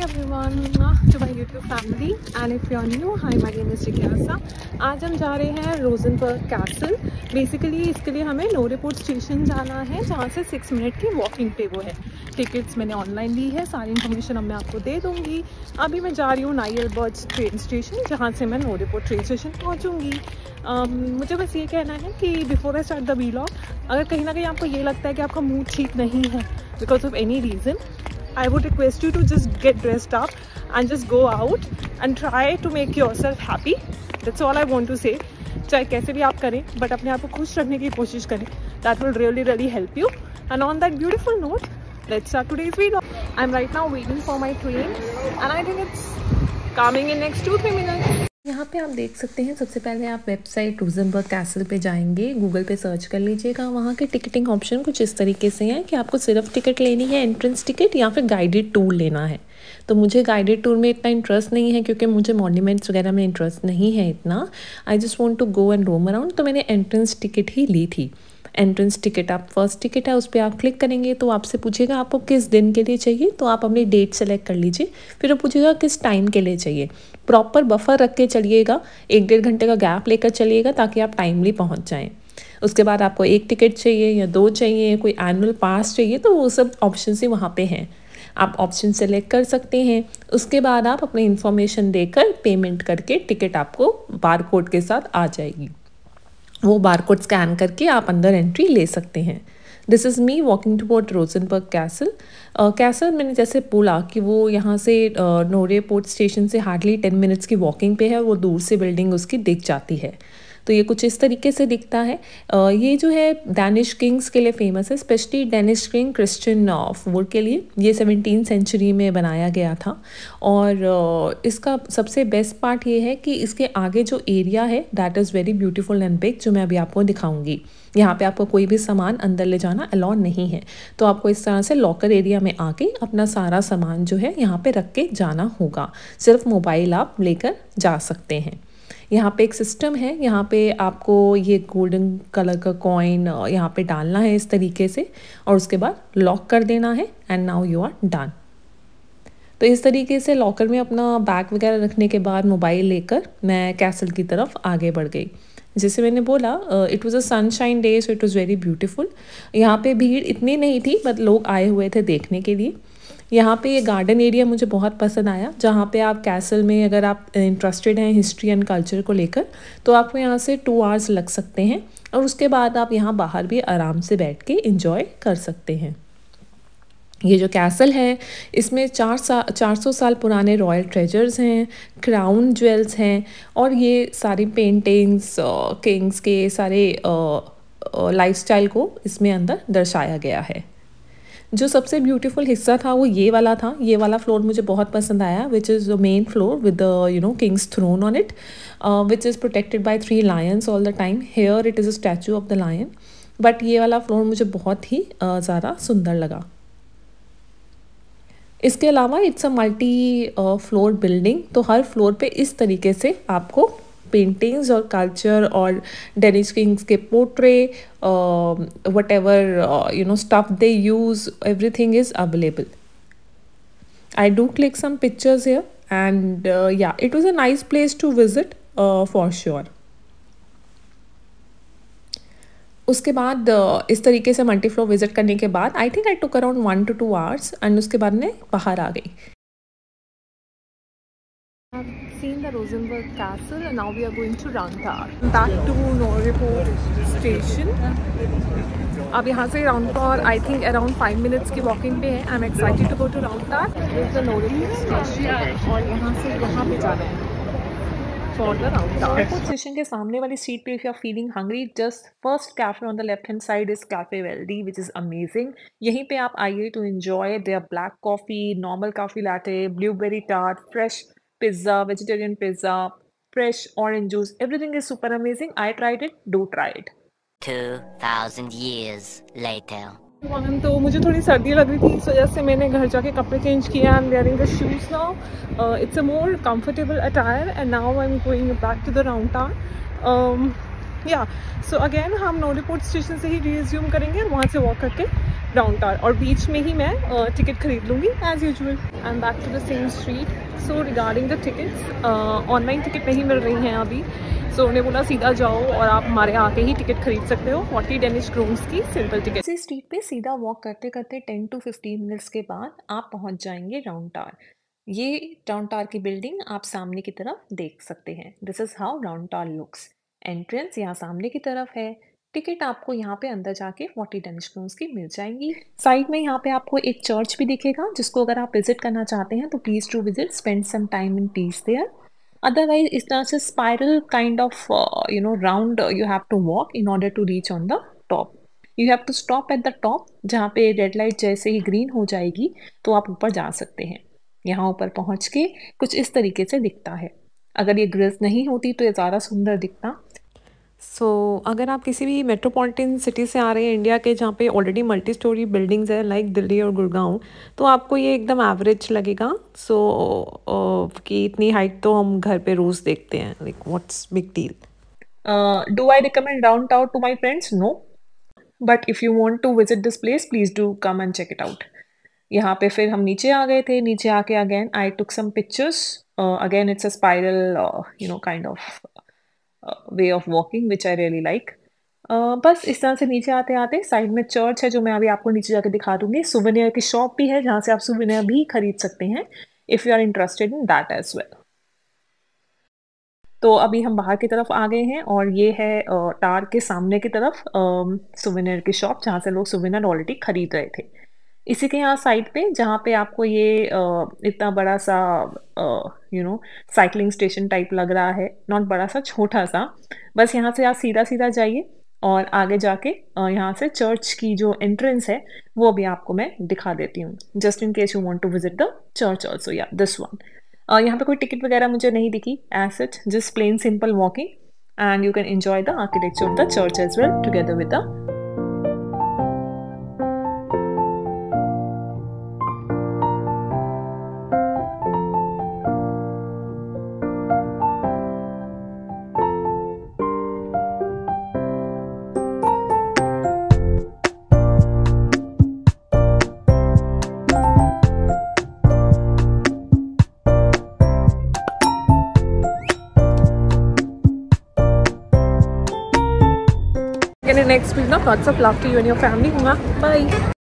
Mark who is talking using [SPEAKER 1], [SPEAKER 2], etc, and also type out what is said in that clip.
[SPEAKER 1] everyone to my YouTube family, and if you are new, hi, my name is जिज्ञासा। आज हम जा रहे हैं रोजनबर्ग कैसल। बेसिकली इसके लिए हमें नोरेपोर्ट स्टेशन जाना है, जहाँ से 6 मिनट की वॉकिंग पे वो है। टिकट्स मैंने ऑनलाइन ली है, सारी इन्फॉर्मेशन अब मैं आपको दे दूँगी। अभी मैं जा रही हूँ नाइलबर्ग ट्रेन स्टेशन, जहाँ से मैं नोरेपोर्ट ट्रेन स्टेशन पहुँचूँगी। मुझे बस ये कहना है कि before I start the vlog, अगर कहीं ना कहीं आपको ये लगता है कि आपका मूड ठीक नहीं है because of any reason, I would request you to just get dressed up and just go out and try to make yourself happy. That's all I want to say. चाहे कैसे भी आप करें, but अपने आप को खुश रखने की कोशिश करें. That will really help you. And on that beautiful note, let's start today's video. I'm right now waiting for my train, and I think it's coming in next 2-3 minutes. यहाँ पे आप देख सकते हैं, सबसे पहले आप वेबसाइट रोजनबर्ग कैसल पे जाएंगे, गूगल पे सर्च कर लीजिएगा। वहाँ के टिकटिंग ऑप्शन कुछ इस तरीके से हैं कि आपको सिर्फ टिकट लेनी है, एंट्रेंस टिकट, या फिर गाइडेड टूर लेना है। तो मुझे गाइडेड टूर में इतना इंटरेस्ट नहीं है, क्योंकि मुझे मॉन्यूमेंट्स वगैरह में इंटरेस्ट नहीं है इतना। I just want to go and roam around, तो मैंने एंट्रेंस टिकट ही ली थी। एंट्रेंस टिकट, आप फर्स्ट टिकट है उस पर आप क्लिक करेंगे तो आपसे पूछेगा आपको किस दिन के लिए चाहिए, तो आप अपनी डेट सेलेक्ट कर लीजिए। फिर वो पूछेगा किस टाइम के लिए चाहिए। प्रॉपर बफर रख के चलिएगा, 1-1.5 घंटे का गैप लेकर चलिएगा, ताकि आप टाइमली पहुंच जाएं। उसके बाद आपको 1 टिकट चाहिए या 2 चाहिए, कोई एनुअल पास चाहिए, तो वो सब ऑप्शन ही वहाँ पे हैं। आप ऑप्शन सेलेक्ट कर सकते हैं। उसके बाद आप अपनी इन्फॉर्मेशन देकर पेमेंट करके टिकट आपको बार कोड के साथ आ जाएगी। वो बारकोड स्कैन करके आप अंदर एंट्री ले सकते हैं। This is me walking toward Rosenberg castle. Castle मैंने जैसे बोला कि वो यहाँ से नोरेपोर्ट स्टेशन से हार्डली 10 मिनट्स की वॉकिंग पे है। वो दूर से बिल्डिंग उसकी दिख जाती है। तो ये कुछ इस तरीके से दिखता है। ये जो है डैनिश किंग्स के लिए फेमस है, specially Danish king Christian four के लिए। ये 17th सेंचुरी में बनाया गया था। और इसका सबसे बेस्ट पार्ट ये है कि इसके आगे जो एरिया है that is very beautiful and big, जो मैं अभी आपको दिखाऊंगी। यहाँ पे आपको कोई भी सामान अंदर ले जाना अलाउ नहीं है, तो आपको इस तरह से लॉकर एरिया में आके अपना सारा सामान जो है यहाँ पे रख के जाना होगा। सिर्फ मोबाइल आप लेकर जा सकते हैं। यहाँ पे एक सिस्टम है, यहाँ पे आपको ये गोल्डन कलर का कॉइन यहाँ पे डालना है इस तरीके से, और उसके बाद लॉक कर देना है, and now you are done. तो इस तरीके से लॉकर में अपना बैग वगैरह रखने के बाद मोबाइल लेकर मैं कैसल की तरफ आगे बढ़ गई। जैसे मैंने बोला, it was a sunshine day, so it was very beautiful. यहाँ पे भीड़ इतनी नहीं थी, बट लोग आए हुए थे देखने के लिए। यहाँ पे ये गार्डन एरिया मुझे बहुत पसंद आया, जहाँ पे आप कैसल में अगर आप इंटरेस्टेड हैं हिस्ट्री एंड कल्चर को लेकर, तो आपको यहाँ से 2 आवर्स लग सकते हैं, और उसके बाद आप यहाँ बाहर भी आराम से बैठ के इंजॉय कर सकते हैं। ये जो कैसल है, इसमें 400 साल पुराने रॉयल ट्रेजर्स हैं, क्राउन ज्वेल्स हैं, और ये सारी पेंटिंग्स किंग्स के सारे लाइफस्टाइल को इसमें अंदर दर्शाया गया है। जो सबसे ब्यूटीफुल हिस्सा था वो ये वाला था। ये वाला फ्लोर मुझे बहुत पसंद आया, which is the main floor with the king's throne on it, which is protected by 3 lions all the time. Here it is a statue of the lion. But ये वाला फ्लोर मुझे बहुत ही ज़्यादा सुंदर लगा। इसके अलावा it's a multi floor building, तो हर फ्लोर पे इस तरीके से आपको पेंटिंग्स और कल्चर और डेनिश किंग्स के portray, whatever stuff they use, everything is available. I do click some pictures here, and yeah, it was a nice place to visit for sure. उसके बाद इस तरीके से मल्टी फ्लोर विजिट करने के बाद I think I took around 1 to 2 hours, and उसके बाद मैं बाहर आ गई। I've seen the Rosenberg Castle, and now we are going to Roundtower. Back to Nørreport station. अब यहाँ से round tower I think around 5 minutes की वॉकिंग पे है। I am excited to go to round tower with the Norreport station, और यहाँ से यहाँ पे जाना है फॉर द राउंडटॉवर। स्टेशन के सामने वाली सीट पे if you are feeling hungry, just first cafe on the left hand side is cafe वेल्डी, विच इज़ अमेजिंग। यहीं पे आप आइए to enjoy their black coffee, normal coffee latte, blueberry tart, fresh pizza, vegetarian pizza, fresh orange juice, everything is super amazing. I tried it, do try it.
[SPEAKER 2] 2000 years later.
[SPEAKER 1] तो मुझे थोड़ी सर्दी लग रही थी, इस वजह से मैंने घर जाके कपड़े चेंज किए। I am wearing the shoes now. It's a more comfortable attire, and now I am going back to the round tower. Yeah so again हम नोरेपोर्ट स्टेशन से ही रिज्यूम करेंगे और वहाँ से वॉक करके राउंड टावर, और बीच में ही मैं टिकट खरीद लूँगी as usual. I am back to the same street. So regarding the tickets, online ticket नहीं मिल रही हैं अभी, सो उन्हें बोला सीधा जाओ और आप हमारे आके ही टिकट खरीद सकते हो, 40 डेनिश क्रोन्स की सिंपल टिकट। इसी स्ट्रीट पे सीधा वॉक करते करते 10 to 15 मिनट्स के बाद आप पहुंच जाएंगे राउंड टावर। ये राउंड टावर की बिल्डिंग आप सामने की तरफ देख सकते हैं। This is how round tower looks. Entrance यहाँ सामने की तरफ है। टिकट आपको यहाँ पे अंदर जाके 40 डेनिश क्रोन्स की मिल जाएंगी। साइड में यहाँ पे आपको एक चर्च भी दिखेगा, जिसको अगर आप विजिट करना चाहते हैं तो please to visit, spend some time in peace there. Otherwise, इस तरह से spiral kind of round you have to walk in order to reach on the top. You have to stop at the top, जहाँ पे red light जैसे ही green हो जाएगी तो आप ऊपर जा सकते हैं। यहाँ ऊपर पहुँच के कुछ इस तरीके से दिखता है। अगर ये ग्रिल्स नहीं होती तो ये ज़्यादा सुंदर दिखता। अगर आप किसी भी मेट्रोपॉलिटन सिटी से आ रहे हैं इंडिया के, जहाँ पे ऑलरेडी मल्टी स्टोरी बिल्डिंग्स है लाइक दिल्ली और गुड़गांव, तो आपको ये एकदम एवरेज लगेगा। कि इतनी हाइट तो हम घर पे रोज़ देखते हैं, like what's big deal. Do I recommend Round Tower to my friends? No, but if you want to visit this place please do come and check it out. यहाँ पे फिर हम नीचे आ गए थे। नीचे आके again I took some pictures. Again it's a spiral kind of way of walking which I really like. बस इस तरह से नीचे आते आते साइड में चर्च है, जो मैं अभी आपको नीचे जाके दिखा दूंगी। सुवेनियर की शॉप भी है, जहाँ से आप सुवेनियर भी खरीद सकते हैं if you are interested in that as well. तो अभी हम बाहर की तरफ आ गए हैं और ये है टावर के सामने की तरफ सुवेनियर की शॉप, जहाँ से लोग सुवेनियर ऑलरेडी खरीद रहे थे। इसी के यहाँ साइड पे जहाँ पे आपको ये इतना बड़ा सा साइकिलिंग स्टेशन टाइप लग रहा है, नॉट बड़ा सा, छोटा सा, बस यहाँ से आप सीधा सीधा जाइए और आगे जाके यहाँ से चर्च की जो एंट्रेंस है वो भी आपको मैं दिखा देती हूँ, just in case you want to visit the church also. या दिस वन। यहाँ पे कोई टिकट वगैरह मुझे नहीं दिखी as such, just plain simple walking, and you can enjoy the architecture of the church as well together with the in the next video. Lots of love to you and your family. Bye.